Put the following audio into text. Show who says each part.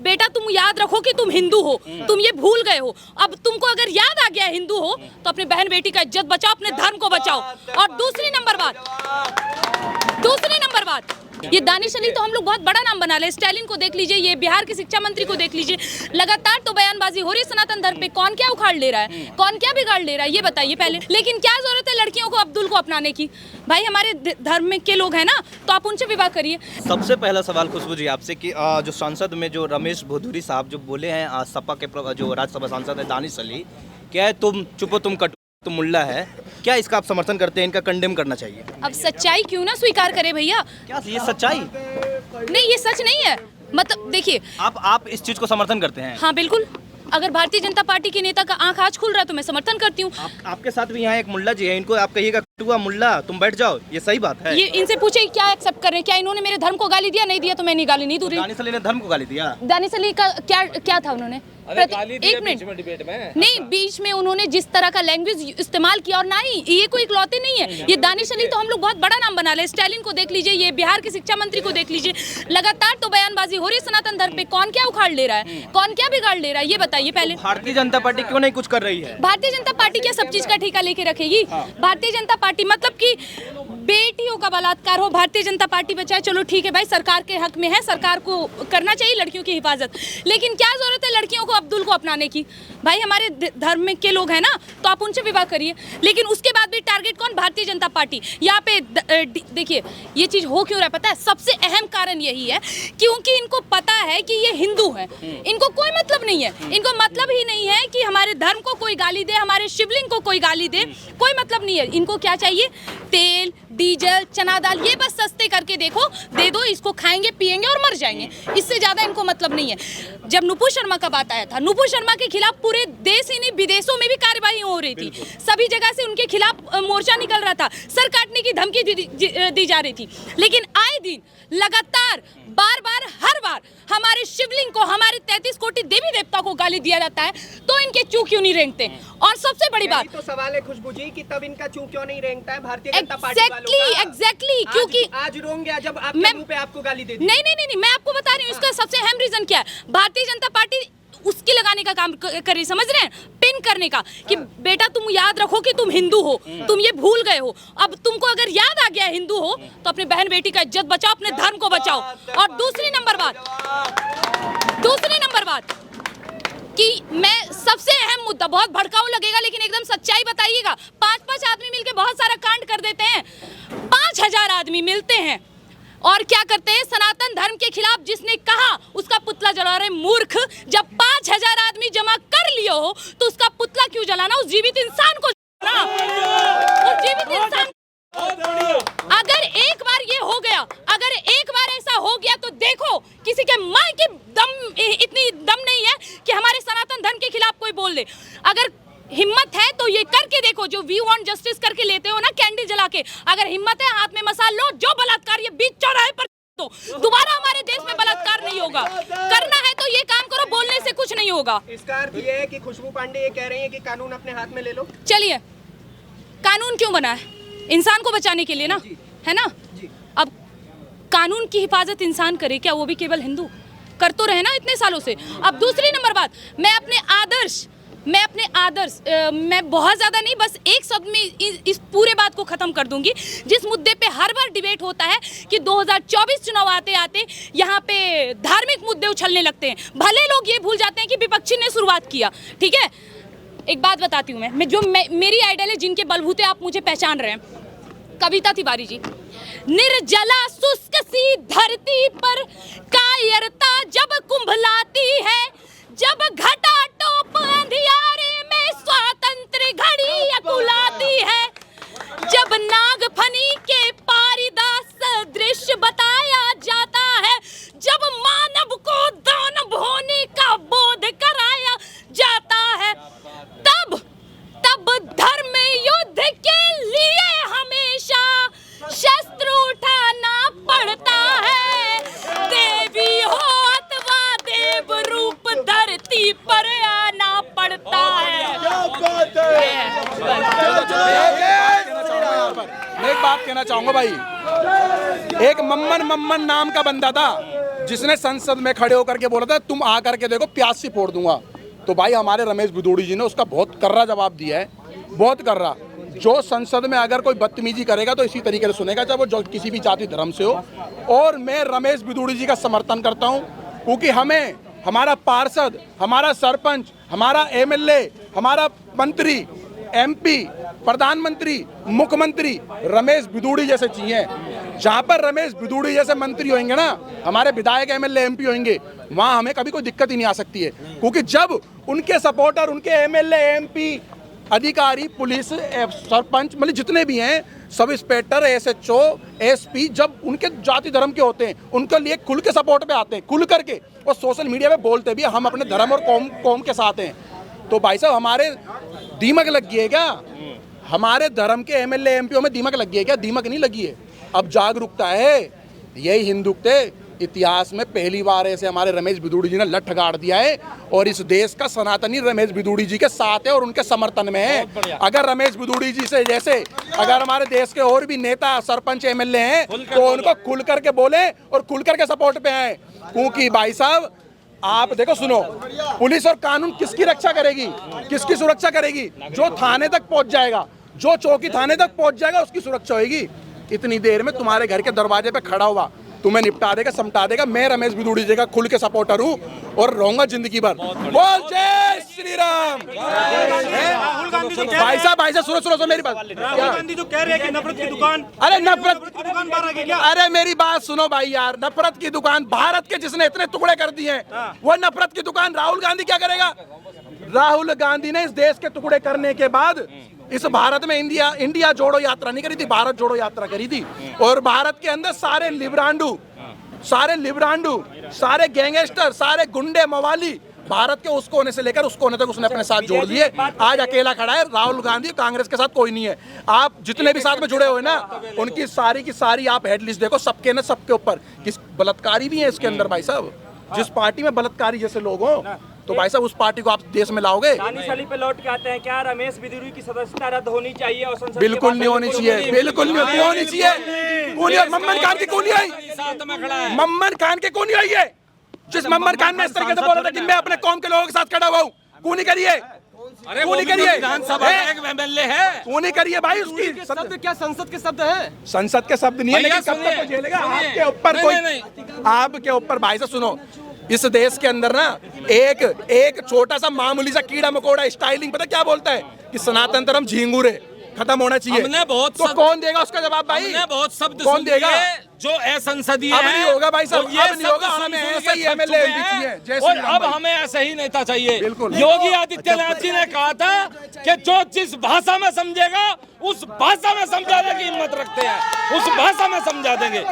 Speaker 1: बेटा तुम याद रखो कि तुम हिंदू हो, तुम ये भूल गए हो। अब तुमको अगर याद आ गया हिंदू हो तो अपने बहन बेटी का इज्जत बचाओ, अपने धर्म को बचाओ। और दूसरी नंबर बात, ये दानिश अली तो हम लोग बहुत बड़ा नाम बना रहे हैं। स्टालिन को देख लीजिए, ये बिहार के शिक्षा मंत्री को देख लीजिए, लगातार तो बयानबाजी हो रही है सनातन धर्म पे। कौन क्या उखाड़ ले रहा है, कौन क्या बिगाड़ ले रहा है, ये बताइए पहले। लेकिन क्या जरूरत है लड़कियों को अब्दुल को अपनाने की? भाई हमारे धर्म में के लोग हैं ना, तो आप उनसे विवाह करिए।
Speaker 2: सबसे पहला सवाल खुशबू जी आपसे कि जो सांसद में जो रमेश भदौरी साहब जो बोले हैं, सपा के जो राज्यसभा सांसद है दानिश अली, क्या है तुम चुपो तुम कटो तो मुल्ला है, क्या इसका आप समर्थन करते हैं? इनका कंडेम करना चाहिए।
Speaker 1: अब सच्चाई क्यों ना स्वीकार करे भैया?
Speaker 2: क्या ये सच्चाई
Speaker 1: नहीं, ये सच नहीं है। मतलब देखिए,
Speaker 2: आप इस चीज को समर्थन करते हैं?
Speaker 1: हाँ बिल्कुल। अगर भारतीय जनता पार्टी के नेता का आंख आज खुल रहा है तो मैं समर्थन करती हूँ।
Speaker 2: आपके साथ भी यहाँ एक मुल्ला जी है, इनको आप कहिएगा कटुआ मुल्ला तुम बैठ जाओ, ये सही बात है?
Speaker 1: ये इनसे पूछे क्या एक्सेप्ट कर रहे हैं, क्या इन्होंने मेरे धर्म को गाली दिया? नहीं दिया तो मैं नहीं गाली नहीं दूंगी।
Speaker 2: दानिश अली ने धर्म को गाली दिया?
Speaker 1: दानिश अली का क्या था उन्होंने? एक मिनट, नहीं बीच में उन्होंने जिस तरह का लैंग्वेज इस्तेमाल किया, और ना ही ये कोई इकलौते नहीं है। ये दानिश अली तो हम लोग बहुत बड़ा नाम बना रहे हैं। स्टालिन को देख लीजिए, ये बिहार के शिक्षा मंत्री को देख लीजिए, लगातार तो बयानबाजी हो रही है सनातन धर्म पे। कौन क्या उखाड़ ले रहा है, कौन क्या बिगाड़ ले रहा है, ये बताइए पहले।
Speaker 2: भारतीय जनता पार्टी क्यों नहीं कुछ कर रही है?
Speaker 1: भारतीय जनता पार्टी क्या सब चीज का ठेका लेके रखेगी? भारतीय जनता पार्टी मतलब कि बेटियों का बलात्कार हो, भारतीय जनता पार्टी बचाए, चलो ठीक है भाई, सरकार के हक में है, सरकार को करना चाहिए लड़कियों की हिफाजत। लेकिन क्या जरूरत है लड़कियों को अब्दुल को अपनाने की? भाई हमारे धर्म में के लोग हैं ना, तो आप उनसे विवाह करिए। लेकिन उसके बाद भी टारगेट कौन? भारतीय जनता पार्टी। यहाँ पे देखिए ये चीज हो क्यों रहा है पता है? सबसे अहम कारण यही है क्योंकि इनको पता है कि ये हिंदू है, इनको कोई मतलब नहीं है। इनको मतलब ही नहीं है कि हमारे धर्म को कोई गाली दे, हमारे शिवलिंग को कोई गाली दे, कोई मतलब नहीं है। इनको क्या चाहिए? तेल, डीजल, चना दाल, ये बस सस्ते करके देखो, दे दो, इसको खाएंगे पिएंगे और मर जाएंगे। इससे ज्यादा इनको मतलब नहीं है। जब नुपुर शर्मा का बात आया था, नुपुर शर्मा के खिलाफ पूरे देश ही नहीं विदेशों में भी कार्यवाही हो रही थी, सभी जगह से उनके खिलाफ मोर्चा निकल रहा था, सर काटने की धमकी दी जा रही थी। लेकिन आए दिन लगातार बार बार हर बार हमारे शिवलिंग को, हमारे 33 कोटि देवी देवता को गाली दिया जाता है, तो इनके चू क्यों नहीं रेंगते? और सबसे बड़ी बात
Speaker 3: तो सवाल है खुशबू जी कि तब इनका चू क्यों नहीं रेंगता है भारतीय जनता पार्टी वालों का?
Speaker 1: एग्जैक्टली क्योंकि
Speaker 3: आज रोंग गया जब आपके मुंह पे आपको गाली दे दी।
Speaker 1: नहीं, मैं आपको बता रही हूँ इसका सबसे अहम रीजन क्या है। भारतीय जनता पार्टी उसकी लगाने का काम कर रही, समझ रहे हैं? पिन करने का कि बेटा तुम याद रखो कि तुम हिंदू हो, तुम ये भूल गए हो। अब तुमको अगर याद आ गया हिंदू हो तो अपने बहन बेटी का इज्जत बचाओ, अपने धर्म को बचाओ। और दूसरी नंबर बात कि मैं सबसे अहम मुद्दा, बहुत भड़काऊ लगेगा लेकिन एकदम सच्चाई बताइएगा। 5-5 आदमी मिलके बहुत सारा कांड कर देते हैं। 5000 आदमी मिलते हैं और क्या करते हैं? सनातन धर्म के खिलाफ जिसने कहा उसका पुतला जला रहे। मूर्ख, जब 5000 आदमी जमा कर लिए हो तो उसका पुतला क्यों जलाना? उस जीवित इंसान को जलाना, उस जीवित इंसान। अगर एक बार ये हो गया, अगर एक बार ऐसा हो गया तो देखो किसी के माँ की इतनी दम नहीं है कि हमारे सनातन धर्म के खिलाफ कोई बोल दे। अगर हिम्मत है तो ये करके देखो, जो वी वांट जस्टिस करके लेते हो ना कैंडल जला के, अगर हिम्मत है हाथ में मसाल लो, जो बलात्कार ये बीच चौराहे पर तो दोबारा हमारे देश में बलात्कार नहीं होगा। करना है तो ये काम करो, बोलने से कुछ नहीं होगा।
Speaker 3: इसका अर्थ ये है कि खुशबू पांडे ये कह रही है कि कानून अपने हाथ में ले लो।
Speaker 1: चलिए, कानून क्यों बना है? इंसान को बचाने के लिए ना, है ना? अब कानून की हिफाजत इंसान करे क्या? वो भी केवल हिंदू कर तो रहे ना इतने सालों से। अब दूसरी नंबर बात, मैं अपने आदर्श मैं बहुत ज़्यादा नहीं, बस एक शब्द में इस पूरे बात को ख़त्म कर दूंगी। जिस मुद्दे पे हर बार डिबेट होता है कि 2024 चुनाव आते आते यहाँ पे धार्मिक मुद्दे उछलने लगते हैं, भले लोग ये भूल जाते हैं कि विपक्षी ने शुरुआत किया। ठीक है, एक बात बताती हूँ मैं मेरी आइडल है, जिनके बलबूते आप मुझे पहचान रहे हैं, कविता तिवारी जी। निर्जला शुष्क सी धरती पर कायरता जब कुंभलाती है, जब घटा टोप अंधियारे में स्वातंत्र घड़ी अकुलाती है, जब नागफनी के पारिदास सदृश बताया जाता है, जब मानव को दानव होने का बोध कराया जाता है, तब धर्म युद्ध के लिए हमेशा शस्त्र उठाना पड़ता है। देवी हो अथवा देव रूप धरती पर आना पड़ता है।
Speaker 4: मैं एक बात कहना चाहूंगा भाई, एक मम्मन नाम का बंदा था, जिसने संसद में खड़े होकर के बोला था तुम आ करके देखो प्याज से फोड़ दूंगा, तो भाई हमारे रमेश भिदोड़ी जी ने उसका बहुत कर्रा जवाब दिया है, बहुत कर्रा। जो संसद में अगर कोई बदतमीजी करेगा तो इसी तरीके से सुनेगा, चाहे वो जो किसी भी जाति धर्म से हो। और मैं रमेश भिदोड़ी जी का समर्थन करता हूँ, क्योंकि हमें हमारा पार्षद, हमारा सरपंच, हमारा एमएलए, हमारा मंत्री, एमपी, प्रधानमंत्री, मुख्यमंत्री रमेश भिदोड़ी जैसे चाहिए। जहाँ पर रमेश भिदोड़ी जैसे मंत्री होंगे ना, हमारे विधायक, एमएलए, एमपी होंगे, वहाँ हमें कभी कोई दिक्कत ही नहीं आ सकती है। क्योंकि जब उनके सपोर्टर, उनके एमएलए, एमपी, अधिकारी, पुलिस, सरपंच, मतलब जितने भी हैं, सब इंस्पेक्टर, एसएचओ, एसपी, जब उनके जाति धर्म के होते हैं, उनके लिए खुल के सपोर्ट पे आते हैं, खुल करके, और सोशल मीडिया पे बोलते भी हम अपने धर्म और कौम के साथ हैं। तो भाई साहब हमारे दीमक लग गई है क्या? हमारे धर्म के एमएलए, एमपीओ में दीमक लग गई है क्या? दीमक नहीं लगी है, अब जागरूकता है। यही हिंदुत्व इतिहास में पहली बार ऐसे हमारे रमेश भिदोड़ी जी ने लठ गाड़ दिया है, और इस देश का सनातनी रमेश भिदोड़ी जी के साथ है और उनके समर्थन में है। अगर रमेश भिदोड़ी जी से जैसे अगर हमारे देश के और भी नेता, सरपंच, एमएलए हैं, तो उनको खुल करके बोले और खुल करके सपोर्ट पे आए। क्योंकि भाई साहब आप देखो, सुनो, पुलिस और कानून किसकी रक्षा करेगी, किसकी सुरक्षा करेगी? जो थाने तक पहुंच जाएगा, जो चौकी थाने तक पहुंच जाएगा, उसकी सुरक्षा होगी। इतनी देर में तुम्हारे घर के दरवाजे पे खड़ा हुआ तुम्हें निपटा देगा, समटा देगा। मैं रमेश भिदोड़ी जी का खुल के सपोर्टर हूँ और रहूंगा जिंदगी भर। बोल जय श्री राम। भाई साहब सुनो मेरी बात।
Speaker 5: राहुल गांधी जो कह रहे हैं कि नफरत की दुकान,
Speaker 4: अरे नफरत
Speaker 5: की दुकान बाहर आ गई क्या?
Speaker 4: अरे मेरी बात सुनो भाई यार, नफरत की दुकान भारत के जिसने इतने टुकड़े कर दिए हैं, वो नफरत की दुकान राहुल गांधी क्या करेगा? राहुल गांधी ने इस देश के टुकड़े करने के बाद इस भारत में इंडिया जोड़ो यात्रा नहीं करी थी, भारत जोड़ो यात्रा करी थी। और भारत के अंदर सारे लिब्रांडू, सारे गैंगस्टर, सारे गुंडे, मवाली, भारत के उस कोने से लेकर उस कोने तक उसने अपने साथ जोड़ दिए। आज अकेला खड़ा है राहुल गांधी, कांग्रेस के साथ कोई नहीं है। आप जितने भी साथ में जुड़े हुए ना, उनकी सारी की सारी आप हेड लिस्ट देखो, सबके न सबके ऊपर किस बलात्कारी भी है इसके अंदर। भाई साहब जिस पार्टी में बलात्कारी जैसे लोग हो, तो भाई साहब उस पार्टी को आप देश में लाओगे?
Speaker 5: दानिश अली पे लौट के आते हैं, क्या रमेश भिदोड़ी की सदस्यता रद्द होनी चाहिए और संसद
Speaker 4: बिल्कुल नहीं होनी चाहिए, बिल्कुल नहीं होनी चाहिए। मम्मन खान की क्यों नहीं आई? मम्मन खान के क्यों नहीं आई है? जिस मम्मन खान ने इस तरीके से बोला था कि मैं अपने कौम के लोगों के साथ खड़ा हुआ हूँ, क्यों नहीं करिए? क्यों नहीं करिए?
Speaker 6: विधानसभा एक एमएलए है,
Speaker 4: क्यों नहीं करिए भाई? उसकी
Speaker 3: शब्द क्या संसद के शब्द है?
Speaker 4: संसद के शब्द नहीं है, लेकिन कब तक झेलेगा? आपके ऊपर कोई, आपके ऊपर भाई साहब सुनो, इस देश के अंदर ना एक छोटा सा मामूली सा कीड़ा मकोड़ा स्टाइलिंग पता क्या बोलता है कि सनातन धर्म झिंगुर है, खत्म होना चाहिए।
Speaker 6: हमने बहुत
Speaker 4: तो कौन देगा उसका जवाब भाई?
Speaker 6: हमने बहुत शब्द
Speaker 4: कौन
Speaker 6: सुन
Speaker 4: देगा?
Speaker 6: लिए जो असंसदीय
Speaker 4: अब
Speaker 6: है।
Speaker 4: नहीं होगा भाई साहब,
Speaker 6: और ये
Speaker 4: अब नहीं होगा।
Speaker 6: शब्द
Speaker 4: हमें
Speaker 6: सुन
Speaker 4: ऐसा ही
Speaker 6: के
Speaker 4: एमएलए
Speaker 6: थक चुके
Speaker 4: चाहिए।
Speaker 6: हैं।
Speaker 4: जय श्री
Speaker 6: और
Speaker 4: राम
Speaker 6: अब
Speaker 4: भाई।
Speaker 6: हमें ऐसा ही नेता चाहिए।
Speaker 4: बिल्कुल।
Speaker 6: योगी आदित्यनाथ जी ने कहा था कि जो जिस भाषा में समझेगा उस भाषा में समझाने की हिम्मत रखते हैं, उस भाषा में समझा देंगे।